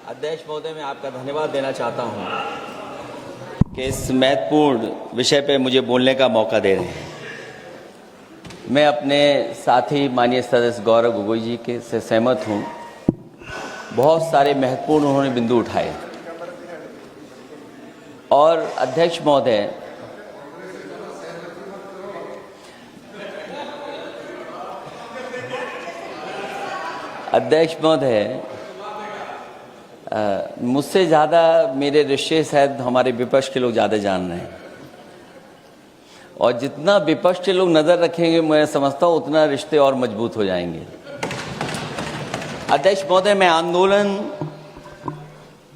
अध्यक्ष महोदय, मैं आपका धन्यवाद देना चाहता हूं कि इस महत्वपूर्ण विषय पे मुझे बोलने का मौका दे रहे हैं। मैं अपने साथी माननीय सदस्य गौरव गोगोई जी के से सहमत हूं। बहुत सारे महत्वपूर्ण उन्होंने बिंदु उठाए और अध्यक्ष महोदय, मुझसे ज़्यादा मेरे रिश्ते शायद हमारे विपक्ष के लोग ज़्यादा जान रहे हैं और जितना विपक्ष के लोग नज़र रखेंगे मैं समझता हूँ उतना रिश्ते और मजबूत हो जाएंगे। अध्यक्ष महोदय, मैं आंदोलन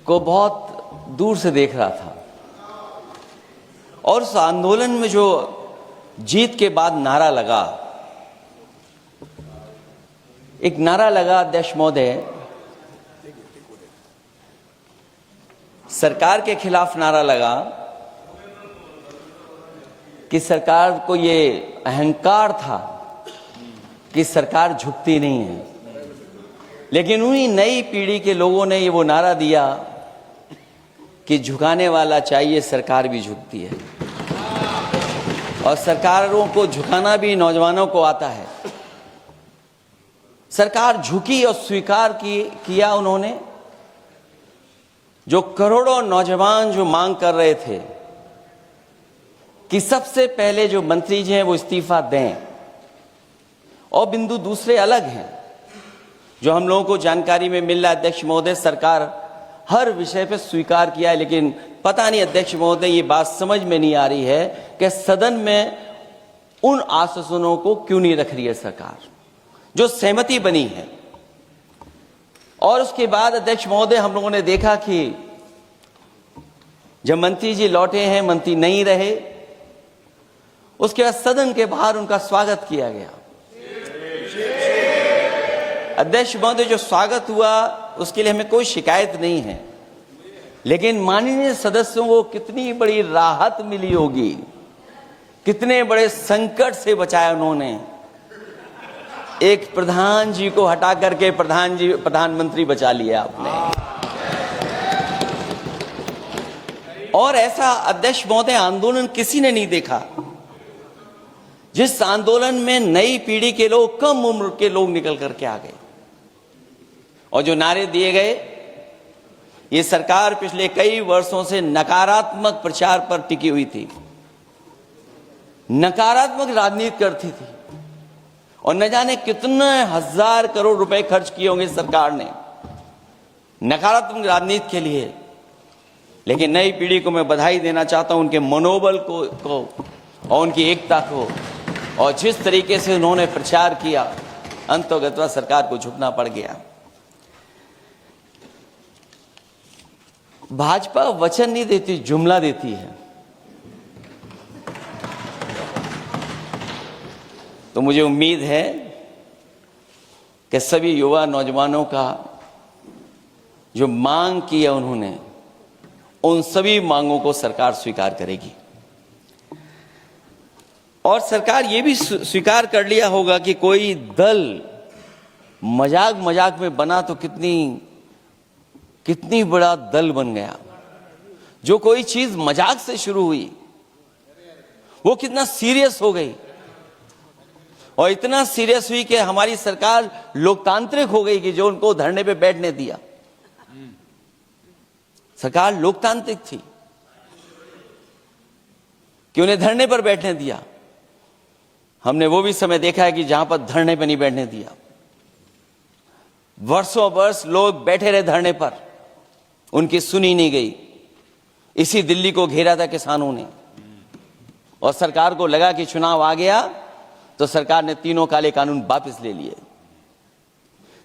को बहुत दूर से देख रहा था और उस आंदोलन में जो जीत के बाद नारा लगा, एक नारा लगा अध्यक्ष महोदय, सरकार के खिलाफ नारा लगा कि सरकार को ये अहंकार था कि सरकार झुकती नहीं है, लेकिन उन्हीं नई पीढ़ी के लोगों ने ये वो नारा दिया कि झुकाने वाला चाहिए, सरकार भी झुकती है और सरकारों को झुकाना भी नौजवानों को आता है। सरकार झुकी और स्वीकार किया उन्होंने। जो करोड़ों नौजवान जो मांग कर रहे थे कि सबसे पहले जो मंत्री जी हैं वो इस्तीफा दें, और बिंदु दूसरे अलग हैं जो हम लोगों को जानकारी में मिल रहा है। अध्यक्ष महोदय, सरकार हर विषय पे स्वीकार किया है, लेकिन पता नहीं अध्यक्ष महोदय ये बात समझ में नहीं आ रही है कि सदन में उन आश्वासनों को क्यों नहीं रख रही है सरकार, जो सहमति बनी है। और उसके बाद अध्यक्ष महोदय, हम लोगों ने देखा कि जब मंत्री जी लौटे हैं, मंत्री नहीं रहे, उसके बाद सदन के बाहर उनका स्वागत किया गया। अध्यक्ष महोदय, जो स्वागत हुआ उसके लिए हमें कोई शिकायत नहीं है, लेकिन माननीय सदस्यों को कितनी बड़ी राहत मिली होगी, कितने बड़े संकट से बचाया उन्होंने। एक प्रधान जी को हटा करके प्रधानमंत्री बचा लिया आपने। और ऐसा अध्यक्ष महोदय आंदोलन किसी ने नहीं देखा, जिस आंदोलन में नई पीढ़ी के लोग, कम उम्र के लोग निकल करके आ गए और जो नारे दिए गए। ये सरकार पिछले कई वर्षों से नकारात्मक प्रचार पर टिकी हुई थी, नकारात्मक राजनीति करती थी और न जाने कितने हजार करोड़ रुपए खर्च किए होंगे सरकार ने नकारात्मक राजनीति के लिए। लेकिन नई पीढ़ी को मैं बधाई देना चाहता हूं, उनके मनोबल को और उनकी एकता को, और जिस तरीके से उन्होंने प्रचार किया, अंततः सरकार को झुकना पड़ गया। भाजपा वचन नहीं देती, जुमला देती है। तो मुझे उम्मीद है कि सभी युवा नौजवानों का जो मांग की है उन्होंने, उन सभी मांगों को सरकार स्वीकार करेगी। और सरकार ये भी स्वीकार कर लिया होगा कि कोई दल मजाक में बना तो कितनी बड़ा दल बन गया। जो कोई चीज मजाक से शुरू हुई वो कितना सीरियस हो गई, और इतना सीरियस हुई कि हमारी सरकार लोकतांत्रिक हो गई कि जो उनको धरने पे बैठने दिया। सरकार लोकतांत्रिक थी कि उन्हें धरने पर बैठने दिया। हमने वो भी समय देखा है कि जहां पर धरने पर नहीं बैठने दिया, वर्षों वर्ष लोग बैठे रहे धरने पर, उनकी सुनी नहीं गई। इसी दिल्ली को घेरा था किसानों ने, और सरकार को लगा कि चुनाव आ गया तो सरकार ने तीनों काले कानून वापस ले लिए।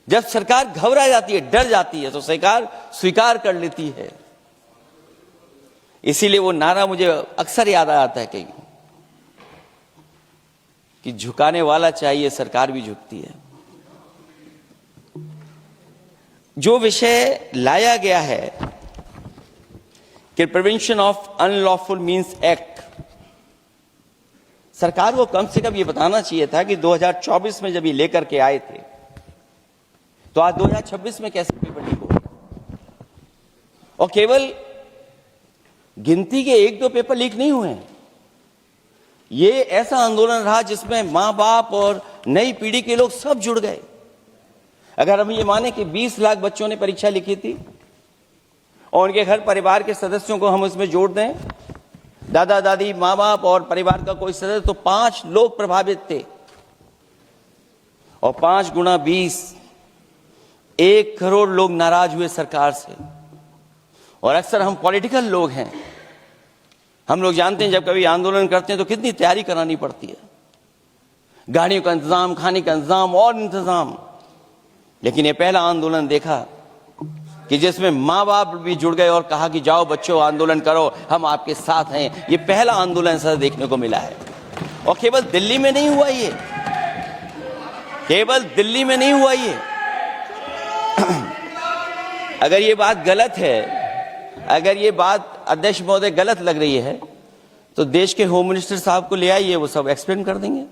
जब सरकार घबरा जाती है, डर जाती है, तो सरकार स्वीकार कर लेती है। इसीलिए वो नारा मुझे अक्सर याद आता है कि झुकाने वाला चाहिए, सरकार भी झुकती है। जो विषय लाया गया है कि prevention of unlawful means act, सरकार को कम से कम ये बताना चाहिए था कि 2024 में जब ये लेकर के आए थे तो आज 2026 में कैसे पेपर लीक हो। और केवल गिनती के 1-2 पेपर लीक नहीं हुए हैं। ये ऐसा आंदोलन रहा जिसमें मां बाप और नई पीढ़ी के लोग सब जुड़ गए। अगर हम ये माने कि 20 लाख बच्चों ने परीक्षा लिखी थी और उनके घर परिवार के सदस्यों को हम उसमें जोड़ दें, दादा दादी, मां बाप और परिवार का कोई सदस्य, तो 5 लोग प्रभावित थे। और 5 गुना 20, 1 करोड़ लोग नाराज हुए सरकार से। और अक्सर हम पॉलिटिकल लोग हैं, हम लोग जानते हैं जब कभी आंदोलन करते हैं तो कितनी तैयारी करानी पड़ती है, गाड़ियों का इंतजाम, खाने का इंतजाम और इंतजाम। लेकिन ये पहला आंदोलन देखा कि जिसमें मां बाप भी जुड़ गए और कहा कि जाओ बच्चों आंदोलन करो, हम आपके साथ हैं। ये पहला आंदोलन ऐसा देखने को मिला है। और केवल दिल्ली में नहीं हुआ ये, केवल दिल्ली में नहीं हुआ ये। अगर ये बात गलत है, अगर ये बात अध्यक्ष महोदय गलत लग रही है, तो देश के होम मिनिस्टर साहब को ले आइए, वो सब एक्सप्लेन कर देंगे।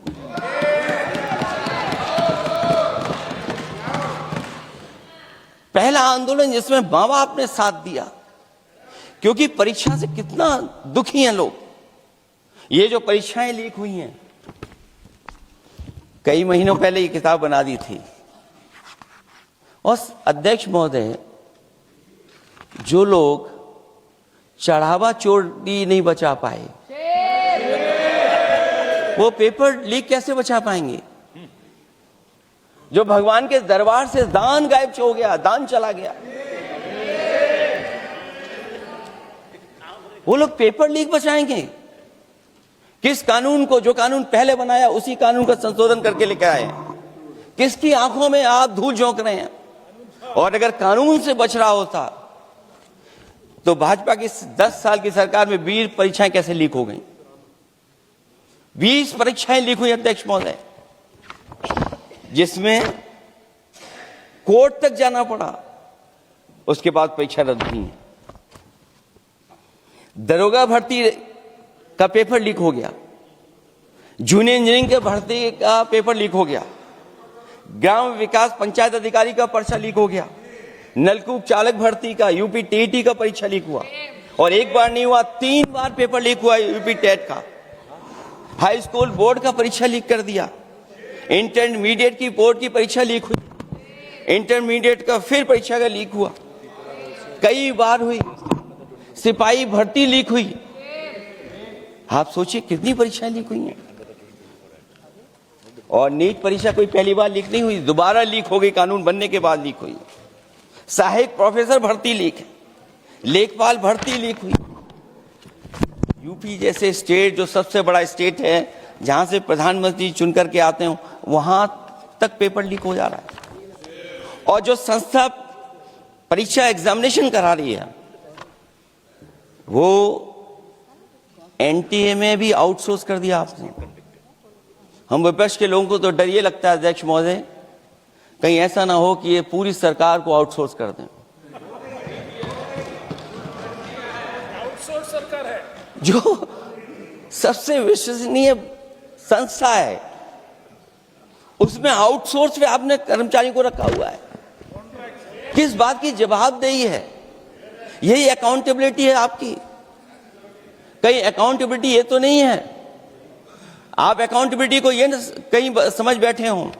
पहला आंदोलन जिसमें मां बाप ने साथ दिया, क्योंकि परीक्षा से कितना दुखी हैं लोग। ये जो परीक्षाएं लीक हुई हैं, कई महीनों पहले ये किताब बना दी थी। और अध्यक्ष महोदय, जो लोग चढ़ावा चोरी नहीं बचा पाए, वो पेपर लीक कैसे बचा पाएंगे? जो भगवान के दरबार से दान गायब हो गया, दान चला गया, वो लोग पेपर लीक बचाएंगे? किस कानून को, जो कानून पहले बनाया उसी कानून का संशोधन करके लेकर आए? किसकी आंखों में आप धूल झोंक रहे हैं? और अगर कानून से बच रहा होता तो भाजपा की 10 साल की सरकार में 20 परीक्षाएं कैसे लीक हो गई? 20 परीक्षाएं लीक हुई अध्यक्ष महोदय, जिसमें कोर्ट तक जाना पड़ा, उसके बाद परीक्षा रद्द हुई। दरोगा भर्ती का पेपर लीक हो गया, जूनियर इंजीनियरिंग के भर्ती का पेपर लीक हो गया, ग्राम विकास पंचायत अधिकारी का पर्चा लीक हो गया, नलकूप चालक भर्ती का, यूपी टीईटी का परीक्षा लीक हुआ। और एक बार नहीं हुआ, 3 बार पेपर लीक हुआ यूपी टेट का। हाई स्कूल बोर्ड का परीक्षा लीक कर दिया, इंटरमीडिएट की बोर्ड की परीक्षा लीक हुई, इंटरमीडिएट का फिर परीक्षा का लीक हुआ, कई बार हुई। सिपाही भर्ती लीक हुई। आप सोचिए कितनी परीक्षाएं लीक हुई हैं। और नीट परीक्षा कोई पहली बार लीक नहीं हुई, दोबारा लीक हो गई, कानून बनने के बाद लीक हुई। सहायक प्रोफेसर भर्ती लीक है, लेखपाल भर्ती लीक हुई। यूपी जैसे स्टेट, जो सबसे बड़ा स्टेट है, जहां से प्रधानमंत्री चुन करके आते हो, वहां तक पेपर लीक हो जा रहा है। और जो संस्था परीक्षा एग्जामिनेशन करा रही है, वो एनटीए में भी आउटसोर्स कर दिया आपने। हम विपक्ष के लोगों को तो डर ये लगता है अध्यक्ष महोदय, कहीं ऐसा ना हो कि ये पूरी सरकार को आउटसोर्स कर दें। आउटसोर्स सरकार है, जो सबसे विश्वसनीय संस्था है, उसमें आउटसोर्स पे आपने कर्मचारियों को रखा हुआ है। किस बात की जवाबदेही है? यही अकाउंटेबिलिटी है आपकी? कहीं अकाउंटेबिलिटी ये तो नहीं है, आप अकाउंटेबिलिटी को ये न कहीं समझ बैठे हो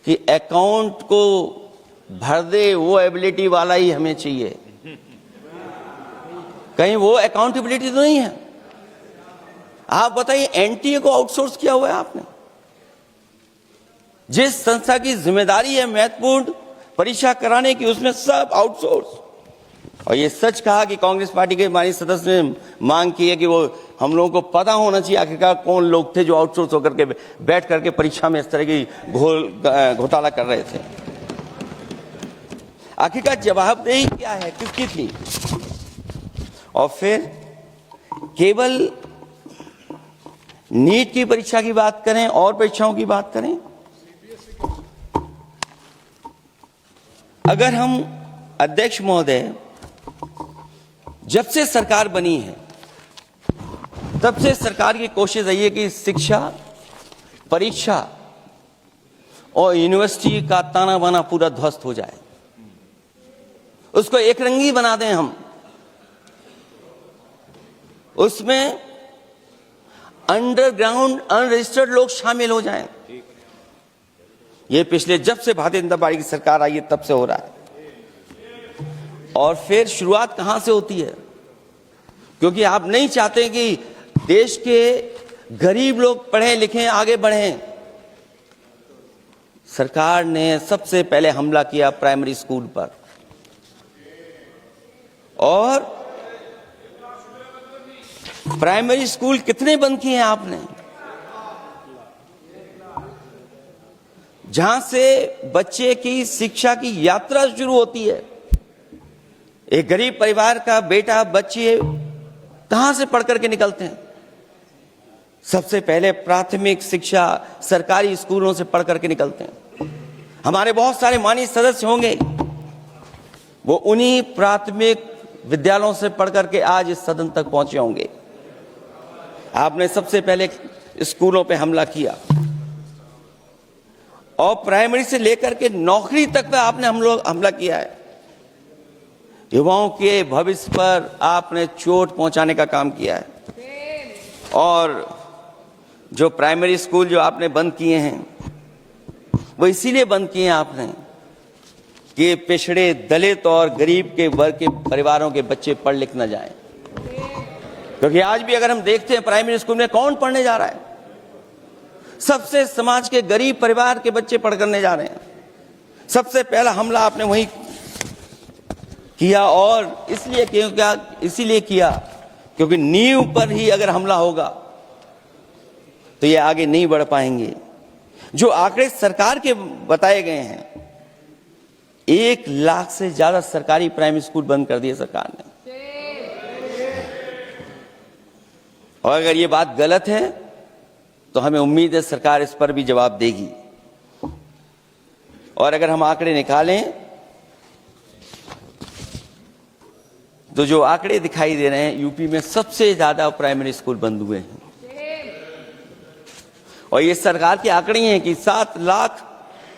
कि अकाउंट को भर दे वो एबिलिटी वाला ही हमें चाहिए? कहीं वो अकाउंटेबिलिटी तो नहीं है। आप बताइए, एनटीए को आउटसोर्स किया हुआ है आपने। जिस संस्था की जिम्मेदारी है महत्वपूर्ण परीक्षा कराने की, उसमें सब आउटसोर्स। और ये सच कहा कि कांग्रेस पार्टी के माननीय सदस्य ने मांग की है कि वो हम लोगों को पता होना चाहिए आखिरकार कौन लोग थे जो आउटसोर्स होकर के बैठ करके परीक्षा में इस तरह की घोटाला कर रहे थे। आखिरकार जवाबदेही क्या है, किसकी थी? और फिर केवल नीट की परीक्षा की बात करें और परीक्षाओं की बात करें, अगर हम अध्यक्ष महोदय, जब से सरकार बनी है तब से सरकार की कोशिश रही है कि शिक्षा, परीक्षा और यूनिवर्सिटी का ताना बाना पूरा ध्वस्त हो जाए। उसको एक रंगी बना दें हम, उसमें अंडरग्राउंड अनरजिस्टर्ड लोग शामिल हो जाएं। ये पिछले जब से भारतीय जनता पार्टी की सरकार आई है तब से हो रहा है। और फिर शुरुआत कहां से होती है? क्योंकि आप नहीं चाहते कि देश के गरीब लोग पढ़ें लिखें आगे बढ़ें। सरकार ने सबसे पहले हमला किया प्राइमरी स्कूल पर, और प्राइमरी स्कूल कितने बंद किए हैं आपने? जहां से बच्चे की शिक्षा की यात्रा शुरू होती है। एक गरीब परिवार का बेटा बच्चे कहां से पढ़ करके निकलते हैं? सबसे पहले प्राथमिक शिक्षा सरकारी स्कूलों से पढ़ करके निकलते हैं। हमारे बहुत सारे माननीय सदस्य होंगे, वो उन्हीं प्राथमिक विद्यालयों से पढ़ करके आज इस सदन तक पहुंचे होंगे। आपने सबसे पहले स्कूलों पे हमला किया, और प्राइमरी से लेकर के नौकरी तक पे आपने हमला किया है। युवाओं के भविष्य पर आपने चोट पहुंचाने का काम किया है। और जो प्राइमरी स्कूल जो आपने बंद किए हैं, वो इसीलिए बंद किए हैं आपने कि पिछड़े, दलित और गरीब के वर्ग के परिवारों के बच्चे पढ़ लिख न जाएं। क्योंकि आज भी अगर हम देखते हैं प्राइमरी स्कूल में कौन पढ़ने जा रहा है? सबसे समाज के गरीब परिवार के बच्चे पढ़ करने जा रहे हैं। सबसे पहला हमला आपने वही किया, और इसीलिए किया क्योंकि नींव पर ही अगर हमला होगा तो ये आगे नहीं बढ़ पाएंगे। जो आंकड़े सरकार के बताए गए हैं, 1 लाख से ज्यादा सरकारी प्राइमरी स्कूल बंद कर दिए सरकार ने। और अगर ये बात गलत है तो हमें उम्मीद है सरकार इस पर भी जवाब देगी। और अगर हम आंकड़े निकालें तो जो आंकड़े दिखाई दे रहे हैं, यूपी में सबसे ज्यादा प्राइमरी स्कूल बंद हुए हैं। और ये सरकार के आंकड़े हैं कि 7 लाख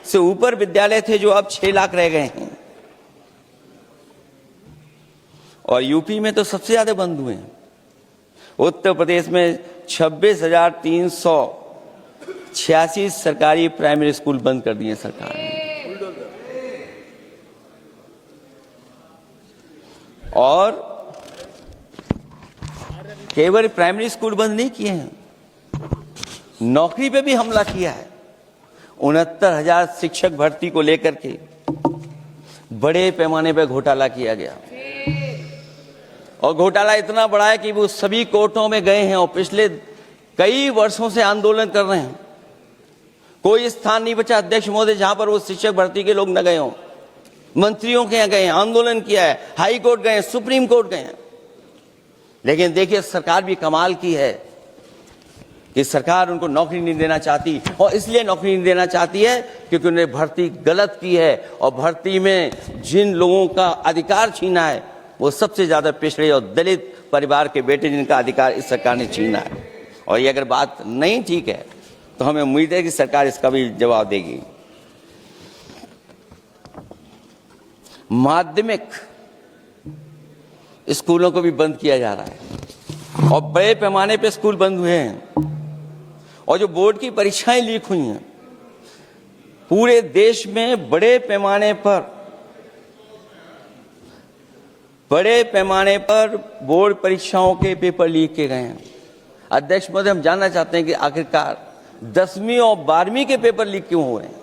से ऊपर विद्यालय थे जो अब 6 लाख रह गए हैं। और यूपी में तो सबसे ज्यादा बंद हुए हैं। उत्तर प्रदेश में 26,386 सरकारी प्राइमरी स्कूल बंद कर दिए सरकार ने। और केवल प्राइमरी स्कूल बंद नहीं किए हैं, नौकरी पे भी हमला किया है। 69,000 शिक्षक भर्ती को लेकर के बड़े पैमाने पर घोटाला किया गया। और घोटाला इतना बड़ा है कि वो सभी कोर्टों में गए हैं और पिछले कई वर्षों से आंदोलन कर रहे हैं। कोई स्थान नहीं बचा अध्यक्ष महोदय जहां पर वो शिक्षक भर्ती के लोग न गए हों। मंत्रियों के यहाँ गए, आंदोलन किया है, हाई कोर्ट गए, सुप्रीम कोर्ट गए। लेकिन देखिए सरकार भी कमाल की है कि सरकार उनको नौकरी नहीं देना चाहती। और इसलिए नौकरी नहीं देना चाहती है क्योंकि उन्होंने भर्ती गलत की है। और भर्ती में जिन लोगों का अधिकार छीना है वो सबसे ज्यादा पिछड़े और दलित परिवार के बेटे, जिनका अधिकार इस सरकार ने छीना है। और ये अगर बात नहीं ठीक है तो हमें उम्मीद है कि सरकार इसका भी जवाब देगी। माध्यमिक स्कूलों को भी बंद किया जा रहा है और बड़े पैमाने पे स्कूल बंद हुए हैं। और जो बोर्ड की परीक्षाएं लीक हुई हैं, पूरे देश में बड़े पैमाने पर बोर्ड परीक्षाओं के पेपर लीक किए गए हैं। अध्यक्ष महोदय, हम जानना चाहते हैं कि आखिरकार 10वीं और 12वीं के पेपर लीक क्यों हो रहे हैं?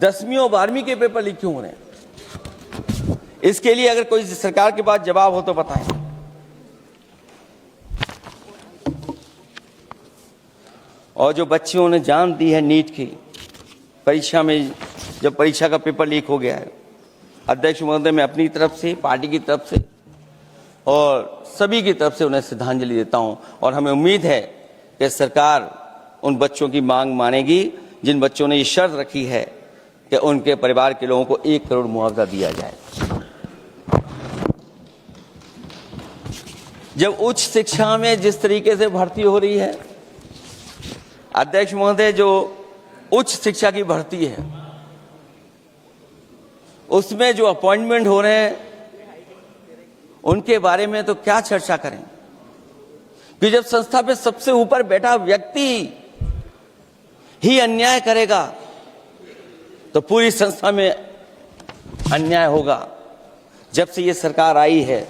10वीं और 12वीं के पेपर लीक क्यों हो रहे हैं? इसके लिए अगर कोई सरकार के पास जवाब हो तो बताएं। और जो बच्चियों ने जान दी है नीट की परीक्षा में, जब परीक्षा का पेपर लीक हो गया है, अध्यक्ष महोदय, मैं अपनी तरफ से, पार्टी की तरफ से और सभी की तरफ से उन्हें श्रद्धांजलि देता हूं। और हमें उम्मीद है कि सरकार उन बच्चों की मांग मानेगी जिन बच्चों ने ये शर्त रखी है कि उनके परिवार के लोगों को 1 करोड़ मुआवजा दिया जाए। जब उच्च शिक्षा में जिस तरीके से भर्ती हो रही है, अध्यक्ष महोदय, जो उच्च शिक्षा की भर्ती है उसमें जो अपॉइंटमेंट हो रहे हैं उनके बारे में तो क्या चर्चा करें कि जब संस्था पे सबसे ऊपर बैठा व्यक्ति ही अन्याय करेगा तो पूरी संस्था में अन्याय होगा। जब से ये सरकार आई है,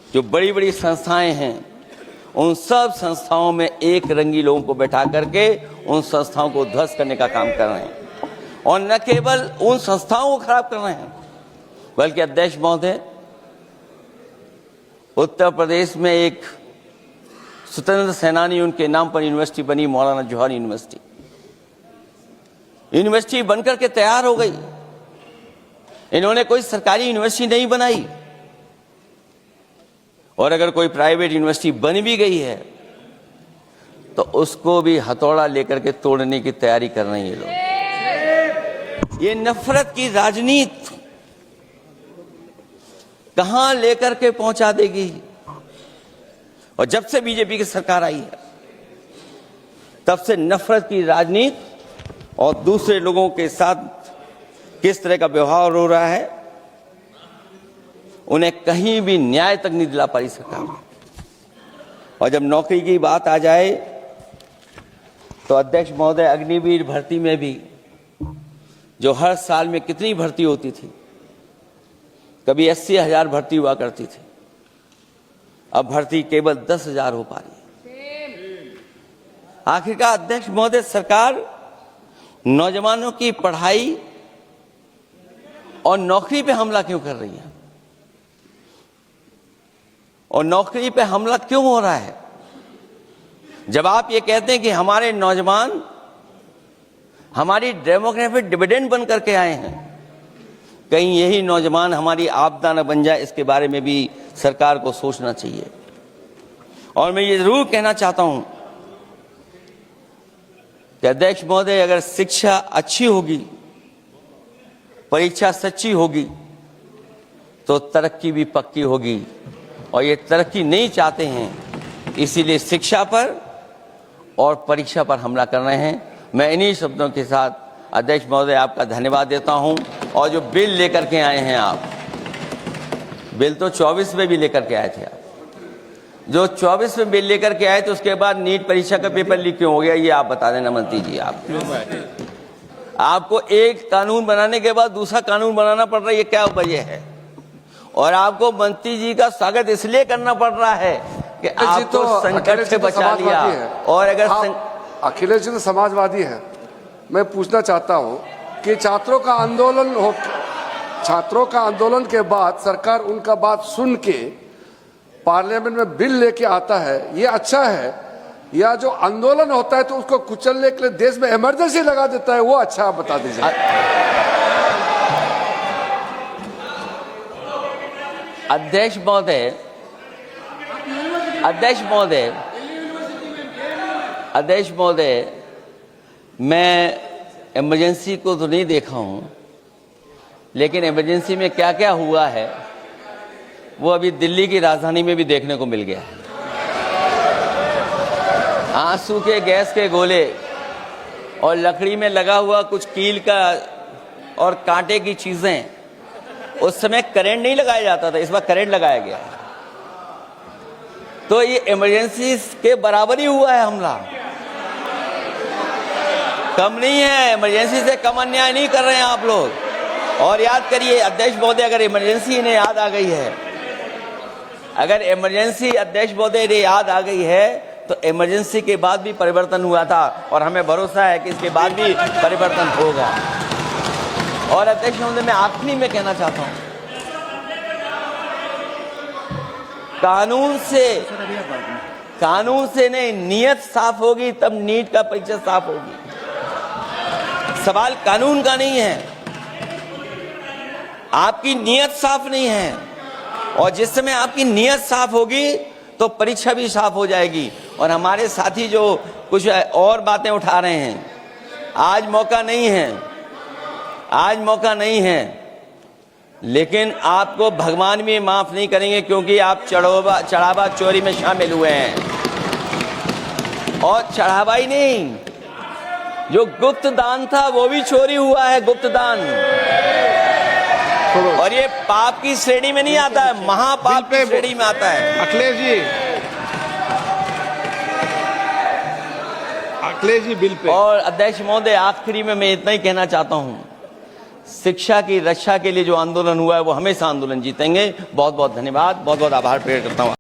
जो बड़ी बड़ी संस्थाएं हैं, उन सब संस्थाओं में एक रंगी लोगों को बैठा करके उन संस्थाओं को ध्वस्त करने का काम कर रहे हैं और न केवल उन संस्थाओं को खराब कर रहे हैं बल्कि अध्यक्ष महोदय, उत्तर प्रदेश में एक स्वतंत्र सेनानी, उनके नाम पर यूनिवर्सिटी बनी, मौलाना जौहर यूनिवर्सिटी। यूनिवर्सिटी बनकर के तैयार हो गई। इन्होंने कोई सरकारी यूनिवर्सिटी नहीं बनाई और अगर कोई प्राइवेट यूनिवर्सिटी बन भी गई है तो उसको भी हथौड़ा लेकर के तोड़ने की तैयारी कर रहे हैं ये लोग। ये नफरत की राजनीति कहां लेकर के पहुंचा देगी। और जब से बीजेपी की सरकार आई है तब से नफरत की राजनीति और दूसरे लोगों के साथ किस तरह का व्यवहार हो रहा है, उन्हें कहीं भी न्याय तक नहीं दिला पाई सरकार। और जब नौकरी की बात आ जाए तो अध्यक्ष महोदय, अग्निवीर भर्ती में भी जो हर साल में कितनी भर्ती होती थी, कभी 80,000 भर्ती हुआ करती थी, अब भर्ती केवल 10,000 हो पा रही है। आखिरकार अध्यक्ष महोदय, सरकार नौजवानों की पढ़ाई और नौकरी पे हमला क्यों कर रही है और नौकरी पे हमला क्यों हो रहा है? जब आप ये कहते हैं कि हमारे नौजवान हमारी डेमोग्राफिक डिविडेंड बन करके आए हैं, कहीं यही नौजवान हमारी आपदा न बन जाए, इसके बारे में भी सरकार को सोचना चाहिए। और मैं ये जरूर कहना चाहता हूं कि अध्यक्ष महोदय, अगर शिक्षा अच्छी होगी, परीक्षा सच्ची होगी, तो तरक्की भी पक्की होगी। और ये तरक्की नहीं चाहते हैं, इसीलिए शिक्षा पर और परीक्षा पर हमला कर रहे हैं। मैं इन्हीं शब्दों के साथ अध्यक्ष महोदय आपका धन्यवाद देता हूं। और जो बिल लेकर के आए हैं आप, बिल तो 24 में भी लेकर के आए थे आप, जो 24 में बिल लेकर के आए थे, उसके बाद नीट परीक्षा का पेपर लीक क्यों हो गया, ये आप बता देना मंत्री जी। आपको एक कानून बनाने के बाद दूसरा कानून बनाना पड़ रहा है, ये क्या वजह है? और आपको मंत्री जी का स्वागत इसलिए करना पड़ रहा है कि आपको संकट से बचा लिया। और अगर अखिलेश जी तो समाजवादी है। मैं पूछना चाहता हूं कि छात्रों का आंदोलन के बाद सरकार उनका बात सुन के पार्लियामेंट में बिल लेके आता है, ये अच्छा है? या जो आंदोलन होता है तो उसको कुचलने के लिए देश में इमरजेंसी लगा देता है, वो अच्छा? आप बता दीजिए। अध्यक्ष महोदय, मैं इमरजेंसी को तो नहीं देखा हूं, लेकिन इमरजेंसी में क्या क्या हुआ है वो अभी दिल्ली की राजधानी में भी देखने को मिल गया है। आंसू के गैस के गोले और लकड़ी में लगा हुआ कुछ कील का और कांटे की चीजें, उस समय करंट नहीं लगाया जाता था, इस बार करंट लगाया गया। तो ये इमरजेंसी के बराबर ही हुआ है हमला, कम नहीं है। इमरजेंसी से कम अन्याय नहीं कर रहे हैं आप लोग। और याद करिए अध्यक्ष महोदय, अगर इमरजेंसी इन्हें याद आ गई है, अगर इमरजेंसी अध्यक्ष महोदय ने याद आ गई है, तो इमरजेंसी के बाद भी परिवर्तन हुआ था और हमें भरोसा है कि इसके बाद भी परिवर्तन होगा। और अध्यक्ष महोदय, मैं आखिरी में कहना चाहता हूं, कानून से नहीं, नियत साफ होगी तब नीट का परीक्षा साफ होगी। सवाल कानून का नहीं है, आपकी नियत साफ नहीं है। और जिस समय आपकी नियत साफ होगी तो परीक्षा भी साफ हो जाएगी। और हमारे साथी जो कुछ और बातें उठा रहे हैं, आज मौका नहीं है, लेकिन आपको भगवान भी माफ नहीं करेंगे, क्योंकि आप चढ़ावा चोरी में शामिल हुए हैं। और चढ़ावा ही नहीं, जो गुप्त दान था वो भी चोरी हुआ है, गुप्त दान। छोड़ो। और ये पाप की श्रेणी में नहीं आता है, महापाप की श्रेणी में आता है। Akhilesh ji bill pay. और अध्यक्ष महोदय, आखिरी में मैं इतना ही कहना चाहता हूं, शिक्षा की रक्षा के लिए जो आंदोलन हुआ है वो हमेशा आंदोलन जीतेंगे। बहुत बहुत धन्यवाद, बहुत बहुत आभार प्रकट करता हूं।